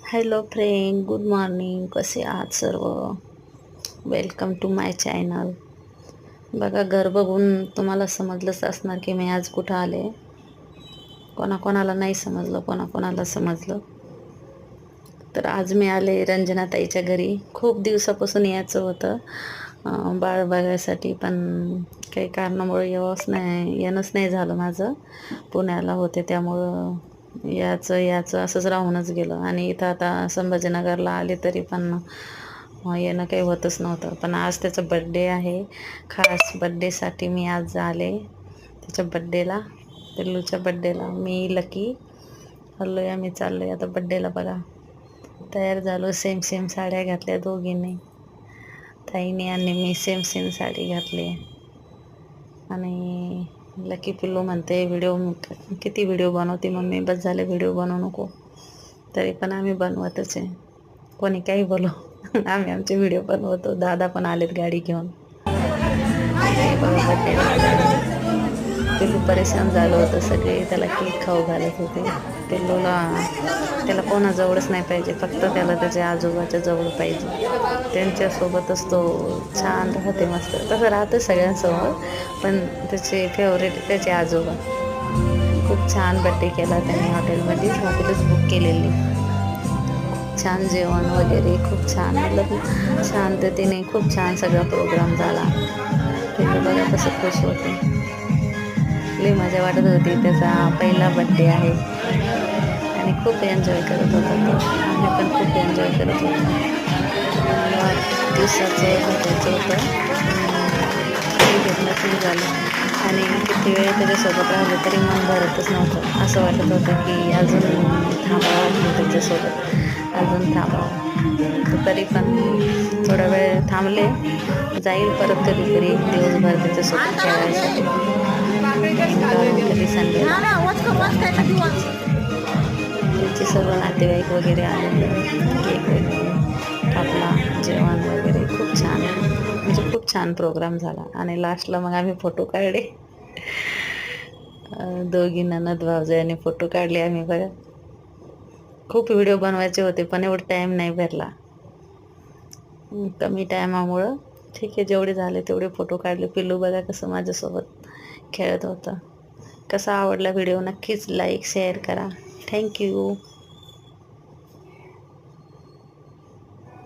Hello friend, good morning. कसे आहात सर्व? Welcome to my channel. बघा, घर बघून तुम्हाला समजलंच असणार की मी आज कुठं आले. कोणाकोणाला नाही समजलं, कोणाकोणाला समजलं. तर आज मी आले रंजनाताईच्या घरी. खूप दिवसापासून यायचं होतं बाळ बघायसाठी, पण काही कारणामुळे येणंच नाही झालं माझं. पुण्याला होते त्यामुळं याचं असंच राहूनच गेलं. आणि इथं आता संभाजीनगरला आले तरी पण येणं काही होतच नव्हतं. पण आज त्याचा बड्डे आहे. खास बड्डेसाठी मी आज आले. त्याच्या बड्डेला, पिल्लूच्या बड्डेला मी लकी आलो आहे. आम्ही चाललो आहे आता बड्डेला. बघा, तयार झालो. सेम सेम साड्या घातल्या दोघींनी, ताईने आणि मी सेम सेम साडी घातली. आणि लकी पिल्लू म्हणते किती व्हिडिओ बनवते मम्मी, बस झाले व्हिडिओ बनवू नको. तरी पण आम्ही बनवतच आहे, कोणी काही बोलो. आम्ही आमचे व्हिडिओ बनवतो. दादा पण आलेत गाडी घेऊन. पिल्लू परेशान झालं होतं. सगळे त्याला केक खाऊ घालत होते. त्याला कोणाजवळच नाही पाहिजे, फक्त त्याला त्याच्या आजोबाच्या जवळ पाहिजे. त्यांच्यासोबतच तो छान राहते, मस्त. तसं राहतं सगळ्यांसोबत, पण त्याचे फेवरेट त्याचे आजोबा. खूप छान बड्डे केला त्याने. हॉटेलच बुक केलेली. छान जेवण वगैरे खूप छान, मतलब शांततेने खूप छान सगळा प्रोग्राम झाला. पिल्लू बघा कसं खुश होते. लई मजा वाटत होती. त्याचा पहिला बड्डे आहे आणि खूप एन्जॉय करत होता तो. आम्ही पण खूप एन्जॉय करत होतो. दिवसाचं भेटायचं होतं, काही भेटणंच नाही झालं. आणि किती वेळ त्याच्यासोबत राहिलं तरी मन भरतच नव्हतं. असं वाटत होतं की अजून थांबावं त्याच्यासोबत, अजून थांबावं. तरी पण थोडा वेळ थांबले. जाईल परत कधीतरी दिवसभर त्याच्यासोबत खेळायसाठी, कधी संडेला. त्यांचे सर्व नातेवाईक वगैरे आलेले, केक वगैरे कापला, जेवण वगैरे खूप छान, म्हणजे खूप छान प्रोग्राम झाला. आणि लास्टला मग आम्ही फोटो काढले. दोघी ननद भावजाईने फोटो काढले आम्ही. बघा, खूप व्हिडिओ बनवायचे होते पण एवढा टाईम नाही भेटला. कमी टायमामुळं ठीक आहे, जेवढे झाले तेवढे फोटो काढले. पिल्लू बघा कसं माझ्यासोबत खेळत होतं. कसा आवडला व्हिडिओ नक्कीच लाईक शेअर करा. थँक्यू.